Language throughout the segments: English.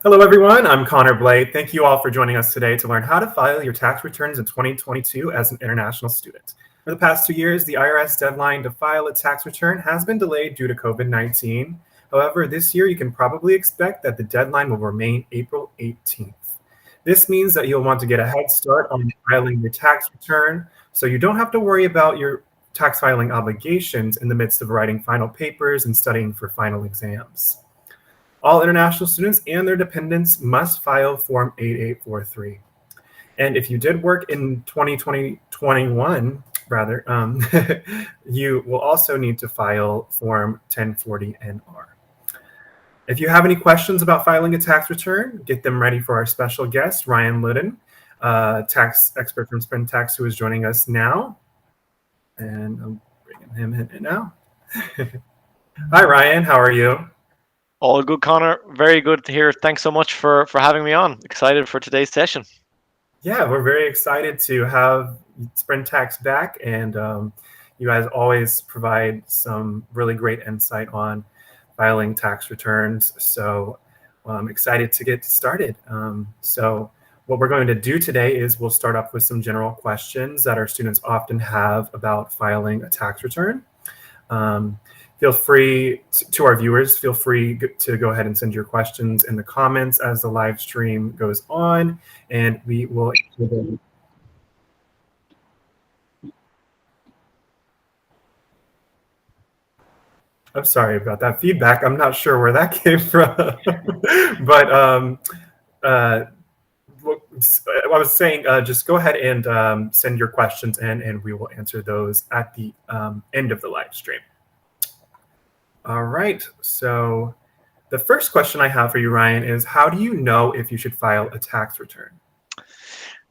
Hello, everyone. I'm Connor Blade. Thank you all for joining us today to learn how to file your tax returns in 2022 as an international student. For the past 2 years, the IRS deadline to file a tax return has been delayed due to COVID-19. However, this year you can probably expect that the deadline will remain April 18th. This means that you'll want to get a head start on filing your tax return so you don't have to worry about your tax filing obligations in the midst of writing final papers and studying for final exams. All international students and their dependents must file Form 8843. And if you did work in 2021, rather, you will also need to file Form 1040-NR. If you have any questions about filing a tax return, get them ready for our special guest, Ryan Liddon, tax expert from Sprint Tax, who is joining us now. And I'm bringing him in now. Hi, Ryan. How are you? All good, Connor. Very good to hear. Thanks so much for having me on. Excited for today's session. Yeah, we're very excited to have Sprint Tax back, and you guys always provide some really great insight on filing tax returns. So I'm excited to get started. So what we're going to do today is we'll start off with some general questions that our students often have about filing a tax return. Feel free to our viewers, feel free to go ahead and send your questions in the comments as the live stream goes on, and we will answer them. I'm sorry about that feedback. I'm not sure where that came from, but uh, I was saying, just go ahead and send your questions in, and we will answer those at the end of the live stream. All right. So the first question I have for you, Ryan, is how do you know if you should file a tax return?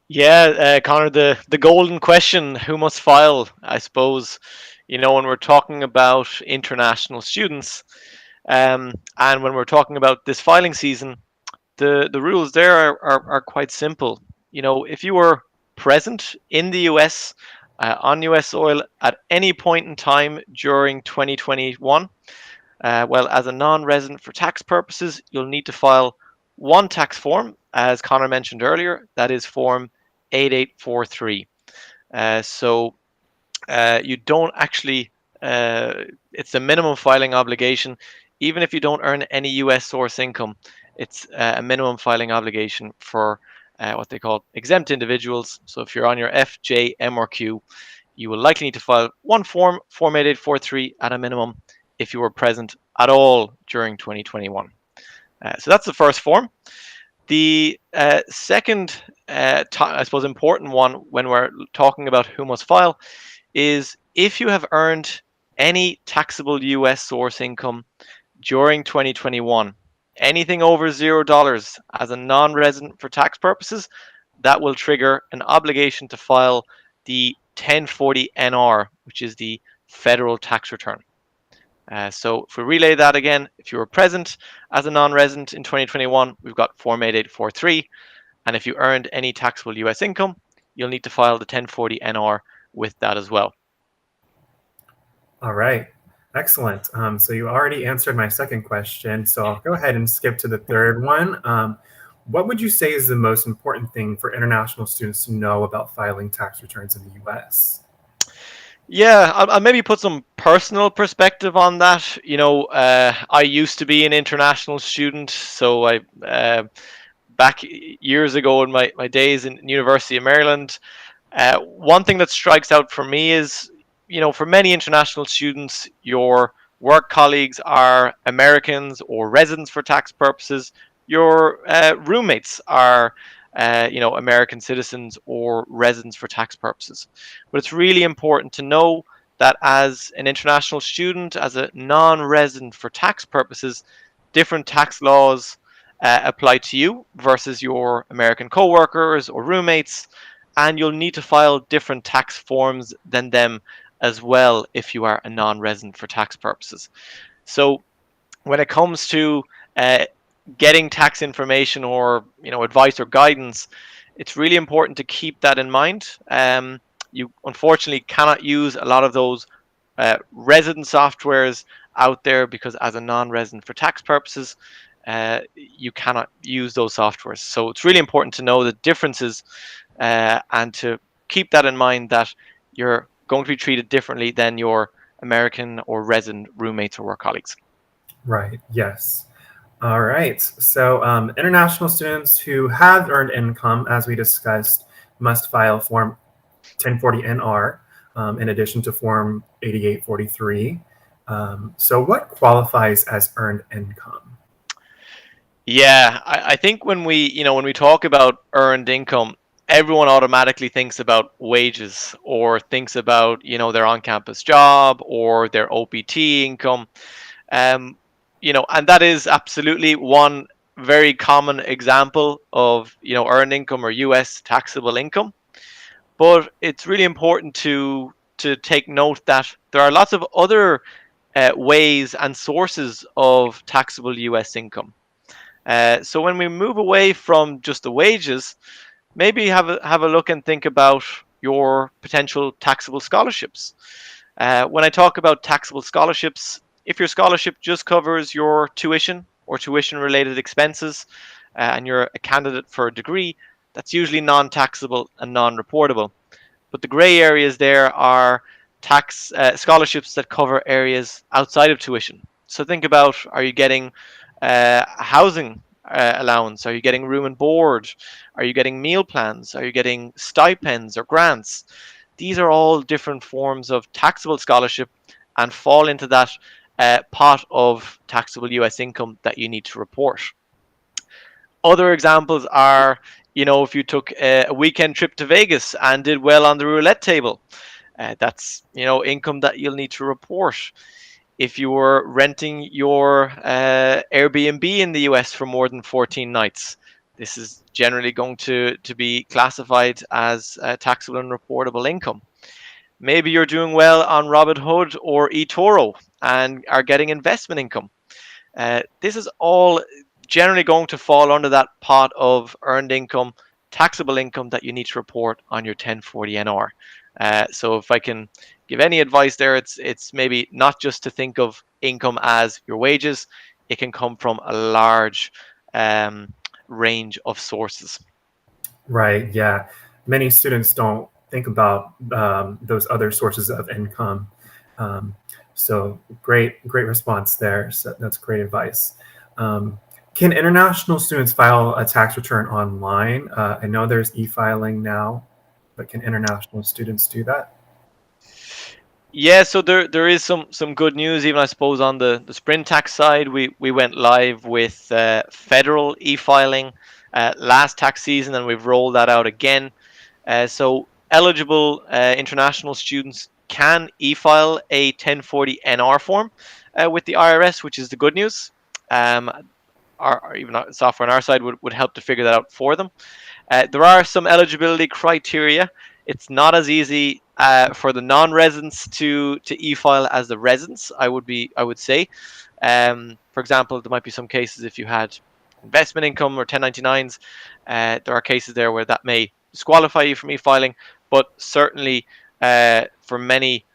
Yeah, Connor, the golden question: who must file? I suppose when we're talking about international students, and when we're talking about this filing season, the rules there are quite simple. If you were present in the US on US soil at any point in time during 2021. Well, as a non-resident for tax purposes, you'll need to file one tax form, as Connor mentioned earlier. That is Form 8843. You don't actually, it's a minimum filing obligation. Even if you don't earn any US source income, it's a minimum filing obligation for what they call exempt individuals. So if you're on your F, J, M, or Q, you will likely need to file one form, Form 8843, at a minimum if you were present at all during 2021. So that's the first form. The second, I suppose, important one when we're talking about who must file is if you have earned any taxable US source income during 2021, anything over $0 as a non-resident for tax purposes, that will trigger an obligation to file the 1040-NR, which is the federal tax return. So if we relay that again, if you were present as a non-resident in 2021, we've got Form 8843. And if you earned any taxable US income, you'll need to file the 1040-NR with that as well. All right. Excellent. So you already answered my second question. So I'll go ahead and skip to the third one. What would you say is the most important thing for international students to know about filing tax returns in the US? Yeah, I'll maybe put some personal perspective on that. I used to be an international student, so I back years ago in my days in University of Maryland. One thing that strikes out for me is, for many international students, your work colleagues are Americans or residents for tax purposes. Your roommates are, American citizens or residents for tax purposes. But it's really important to know that as an international student, as a non-resident for tax purposes, different tax laws apply to you versus your American co-workers or roommates, and you'll need to file different tax forms than them as well if you are a non-resident for tax purposes. So when it comes to getting tax information or advice or guidance, it's really important to keep that in mind. You unfortunately cannot use a lot of those resident softwares out there because as a non-resident for tax purposes, you cannot use those softwares. So it's really important to know the differences and to keep that in mind, that you're going to be treated differently than your American or resident roommates or work colleagues. Right. Yes. All right. So, international students who have earned income, as we discussed, must file Form 1040-NR in addition to Form 8843. So, what qualifies as earned income? Yeah, I think when we talk about earned income, everyone automatically thinks about wages or thinks about their on-campus job or their OPT income. Um, and that is absolutely one very common example of earned income or U.S. taxable income. But it's really important to take note that there are lots of other ways and sources of taxable U.S. income. So when we move away from just the wages, maybe have a look and think about your potential taxable scholarships. When I talk about taxable scholarships, if your scholarship just covers your tuition or tuition related expenses, and you're a candidate for a degree, that's usually non-taxable and non-reportable. But the gray areas there are tax scholarships that cover areas outside of tuition. So think about, are you getting housing allowance? Are you getting room and board? Are you getting meal plans? Are you getting stipends or grants? These are all different forms of taxable scholarship and fall into that pot of taxable US income that you need to report. Other examples are, if you took a weekend trip to Vegas and did well on the roulette table, that's, income that you'll need to report. If you were renting your Airbnb in the US for more than 14 nights, this is generally going to be classified as taxable and reportable income. Maybe you're doing well on Robinhood or eToro and are getting investment income. This is all generally going to fall under that pot of earned income, taxable income that you need to report on your 1040-NR. So if I can give any advice there, it's maybe not just to think of income as your wages. It can come from a large range of sources. Right. Yeah. Many students don't think about those other sources of income. Um, so great response there. So that's great advice. Um, can international students file a tax return online? I know there's e-filing now, but can international students do that? Yeah, so there is some good news, even I suppose on the Sprint tax side. We went live with federal e-filing last tax season, and we've rolled that out again. So eligible international students can e-file a 1040-NR form with the IRS, which is the good news. Our even our software on our side would help to figure that out for them. There are some eligibility criteria. It's not as easy for the non-residents to e-file as the residents. I would say. For example, there might be some cases if you had investment income or 1099s. There are cases there where that may disqualify you from e-filing, but certainly for many,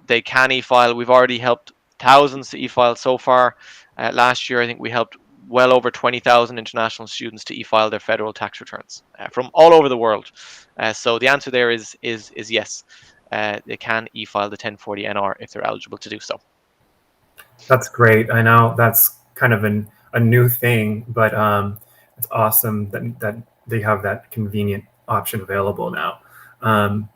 they can e-file. We've already helped thousands to e-file so far. Last year, I think we helped well over 20,000 international students to e-file their federal tax returns from all over the world. So the answer there is yes. They can e-file the 1040-NR if they're eligible to do so. That's great. I know that's kind of a new thing, but it's awesome that they have that convenient option available now. Um,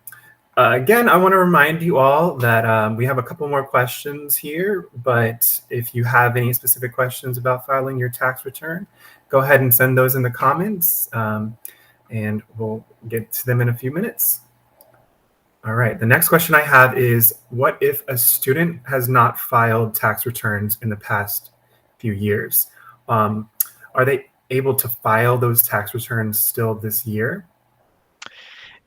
Again, I want to remind you all that we have a couple more questions here, but if you have any specific questions about filing your tax return, go ahead and send those in the comments, and we'll get to them in a few minutes. All right, the next question I have is, what if a student has not filed tax returns in the past few years? Are they able to file those tax returns still this year?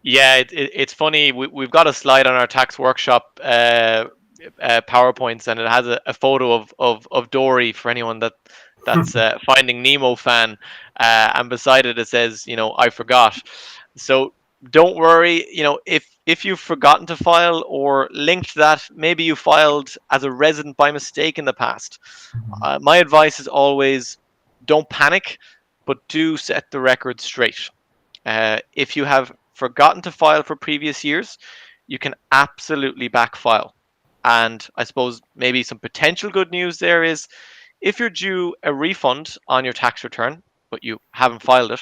Yeah, it's funny. We've got a slide on our tax workshop PowerPoints, and it has a photo of Dory for anyone that's Finding Nemo fan, and beside it says, I forgot. So don't worry. If you've forgotten to file or linked that, maybe you filed as a resident by mistake in the past. Mhm. My advice is always don't panic, but do set the record straight. If you have forgotten to file for previous years, you can absolutely backfile. And I suppose maybe some potential good news there is if you're due a refund on your tax return, but you haven't filed it,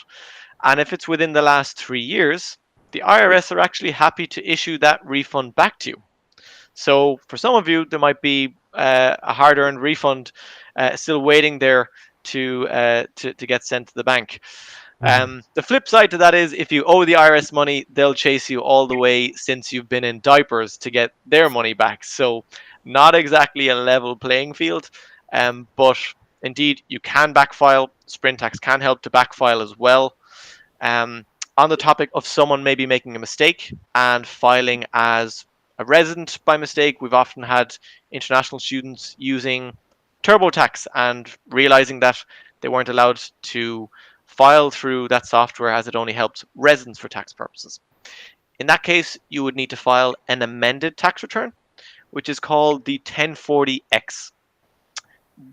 and if it's within the last 3 years, the IRS are actually happy to issue that refund back to you. So for some of you, there might be a hard-earned refund still waiting there to get sent to the bank. The flip side to that is if you owe the IRS money, they'll chase you all the way since you've been in diapers to get their money back. So not exactly a level playing field, but indeed you can backfile. Tax can help to backfile as well. On the topic of someone maybe making a mistake and filing as a resident by mistake, we've often had international students using TurboTax and realizing that they weren't allowed to file through that software as it only helps residents for tax purposes. In that case, you would need to file an amended tax return, which is called the 1040X.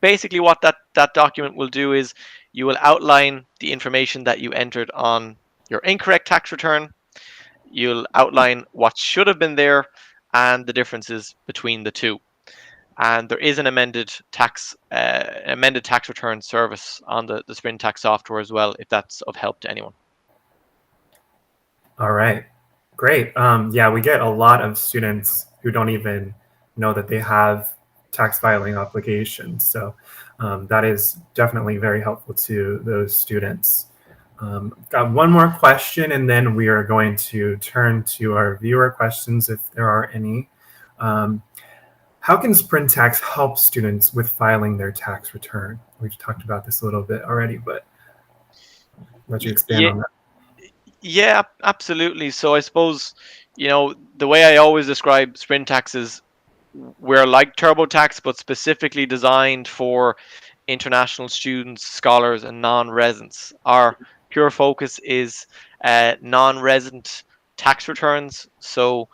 Basically, what that document will do is you will outline the information that you entered on your incorrect tax return. You'll outline what should have been there and the differences between the two. And there is an amended tax return service on the Tax software as well, if that's of help to anyone. All right, great. Yeah, we get a lot of students who don't even know that they have tax filing obligations. So that is definitely very helpful to those students. Got one more question, and then we are going to turn to our viewer questions if there are any. How can Tax help students with filing their tax return? We've talked about this a little bit already, but let you expand on that. Yeah, absolutely. So I suppose, the way I always describe Tax is we're like TurboTax, but specifically designed for international students, scholars, and non-residents. Our pure focus is non-resident tax returns. So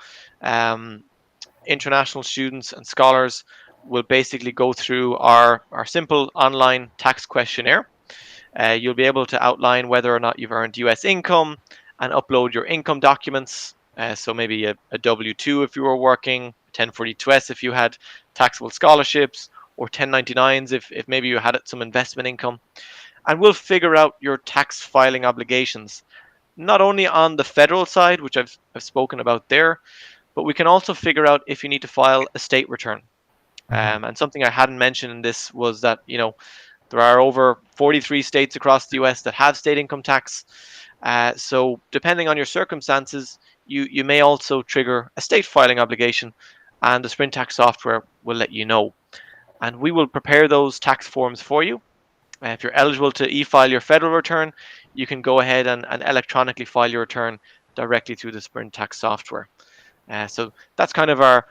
international students and scholars will basically go through our simple online tax questionnaire. You'll be able to outline whether or not you've earned US income and upload your income documents. So maybe a W-2 if you were working, 1042S if you had taxable scholarships, or 1099s if maybe you had some investment income. And we'll figure out your tax filing obligations, not only on the federal side, which I've spoken about there, but we can also figure out if you need to file a state return. And something I hadn't mentioned in this was that, there are over 43 states across the US that have state income tax. So depending on your circumstances, you may also trigger a state filing obligation, and the Tax software will let you know. And we will prepare those tax forms for you. If you're eligible to e-file your federal return, you can go ahead and electronically file your return directly through the Tax software. So that's kind of our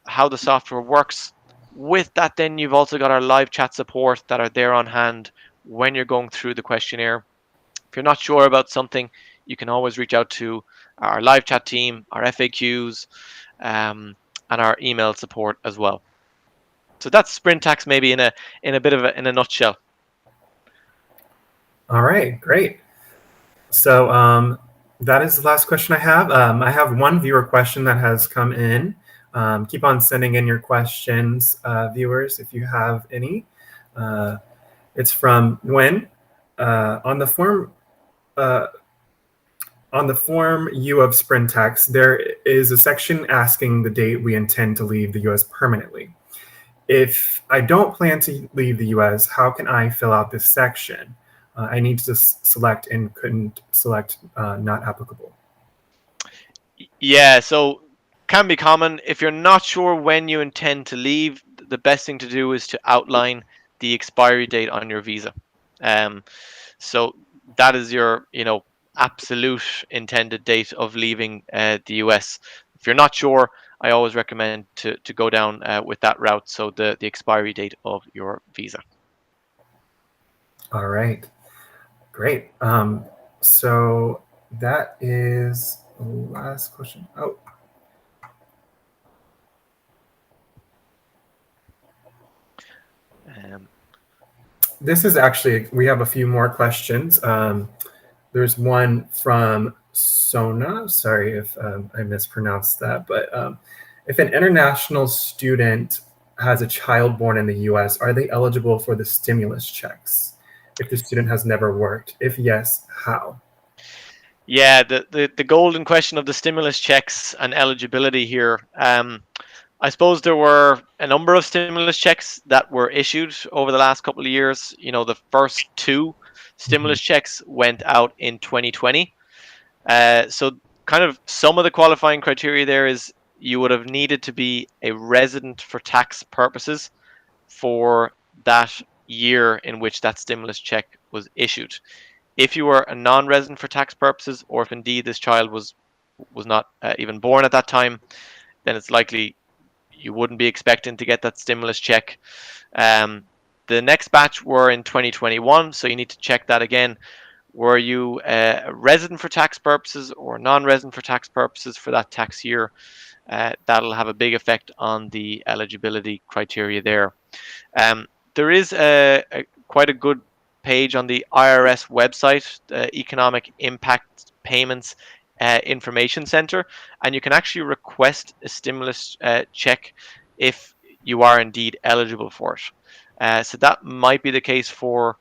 how the software works. With that, then you've also got our live chat support that are there on hand when you're going through the questionnaire. If you're not sure about something, you can always reach out to our live chat team, our FAQs, and our email support as well. So that's Tax maybe in a nutshell. All right, great. So that is the last question I have. I have one viewer question that has come in. Keep on sending in your questions, viewers, if you have any. It's from Nguyen. On the form U of Tax, there is a section asking the date we intend to leave the U.S. permanently. If I don't plan to leave the U.S., how can I fill out this section? I need to select and couldn't select not applicable. Yeah, so can be common. If you're not sure when you intend to leave, the best thing to do is to outline the expiry date on your visa. So that is your, absolute intended date of leaving the US. If you're not sure, I always recommend to go down with that route. So the expiry date of your visa. All right, great. So that is the last question. Oh. this is actually, we have a few more questions. There's one from Sona. Sorry if I mispronounced that, but if an international student has a child born in the US, are they eligible for the stimulus checks if the student has never worked? If yes, how? Yeah, the golden question of the stimulus checks and eligibility here. I suppose there were a number of stimulus checks that were issued over the last couple of years. The first two Mhm. stimulus checks went out in 2020. So kind of some of the qualifying criteria there is you would have needed to be a resident for tax purposes for that year in which that stimulus check was issued. If you were a non-resident for tax purposes, or if indeed this child was not even born at that time, then it's likely you wouldn't be expecting to get that stimulus check. The next batch were in 2021, so you need to check that again. Were you a resident for tax purposes or non-resident for tax purposes for that tax year? That'll have a big effect on the eligibility criteria there. There is quite a good page on the IRS website, the Economic Impact Payments Information Center, and you can actually request a stimulus check if you are indeed eligible for it. So that might be the case for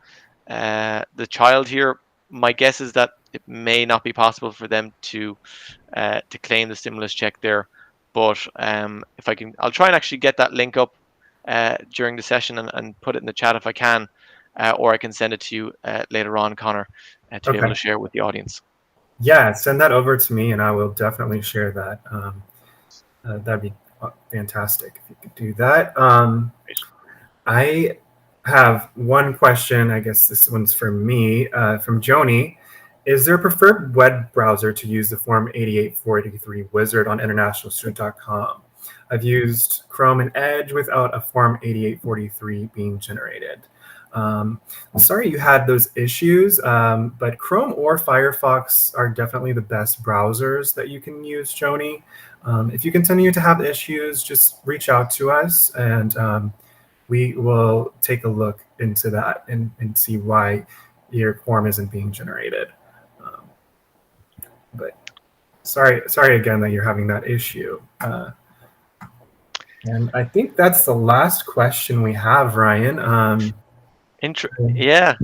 the child here. My guess is that it may not be possible for them to claim the stimulus check there. But if I can, I'll try and actually get that link up during the session and put it in the chat if I can, or I can send it to you later on, Connor, to be able to share it with the audience. Yeah, send that over to me and I will definitely share that. That'd be fantastic if you could do that. I have one question. I guess this one's for me, from Joni. Is there a preferred web browser to use the Form 8843 wizard on internationalstudent.com? I've used Chrome and Edge without a Form 8843 being generated. I'm sorry you had those issues, but Chrome or Firefox are definitely the best browsers that you can use, Joni. If you continue to have issues, just reach out to us and we will take a look into that and see why your form isn't being generated. But sorry again that you're having that issue. And I think that's the last question we have, Ryan. Yeah.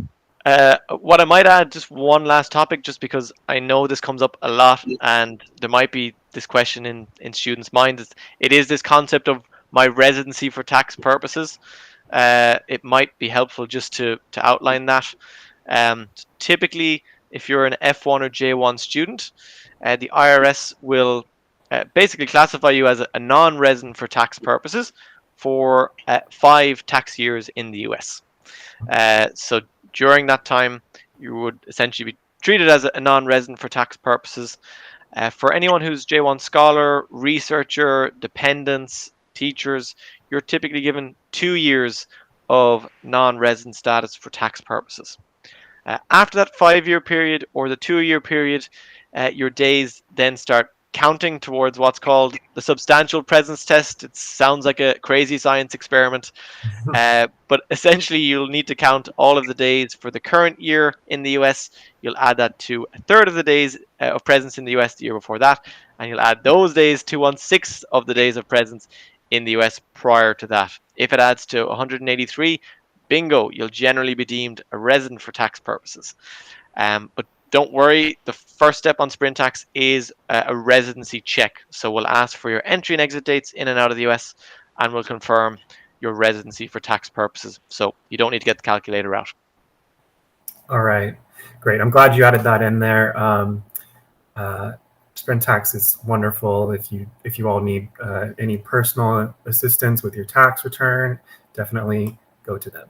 What I might add, just one last topic, just because I know this comes up a lot, and there might be this question in students' minds. It is this concept of my residency for tax purposes. It might be helpful just to outline that. Typically, if you're an F1 or J1 student, the IRS will basically classify you as a non-resident for tax purposes for 5 tax years in the US. So during that time, you would essentially be treated as a non-resident for tax purposes. For anyone who's J1 scholar, researcher, dependents, teachers, you're typically given 2 years of non-resident status for tax purposes. After that 5-year period or the 2-year period, your days then start counting towards what's called the substantial presence test. It sounds like a crazy science experiment, but essentially you'll need to count all of the days for the current year in the US. You'll add that to a third of the days of presence in the US the year before that, and you'll add those days to 1/6 of the days of presence in the US prior to that. If it adds to 183, bingo, you'll generally be deemed a resident for tax purposes. But don't worry, the first step on Sprint Tax is a residency check. So we'll ask for your entry and exit dates in and out of the US, and we'll confirm your residency for tax purposes. So you don't need to get the calculator out. All right, great. I'm glad you added that in there. Sprint Tax is wonderful. If you all need any personal assistance with your tax return, definitely go to them.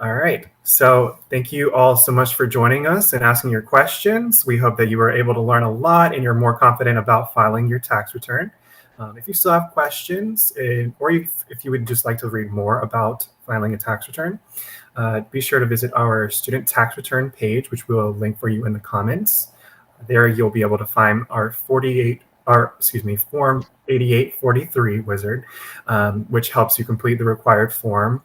All right. So thank you all so much for joining us and asking your questions. We hope that you were able to learn a lot and you're more confident about filing your tax return. If you still have questions, or if you would just like to read more about filing a tax return, be sure to visit our student tax return page, which we'll link for you in the comments. There you'll be able to find our Form 8843 wizard, which helps you complete the required form.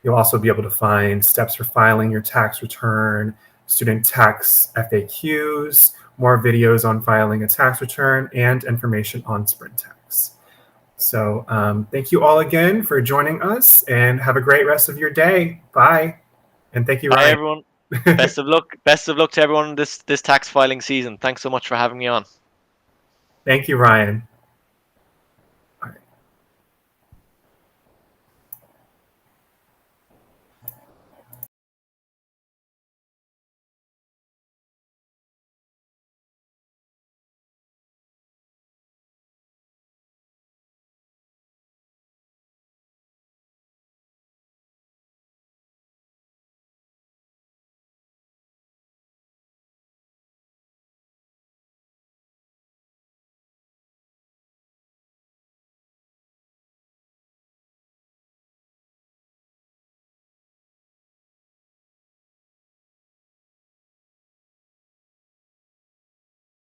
You'll also be able to find steps for filing your tax return, student tax FAQs, more videos on filing a tax return, and information on Sprint Tax. So thank you all again for joining us, and have a great rest of your day. Bye. And thank you, Bye, Ryan. everyone. Best of luck. Best of luck to everyone this tax filing season. Thanks so much for having me on. Thank you, Ryan.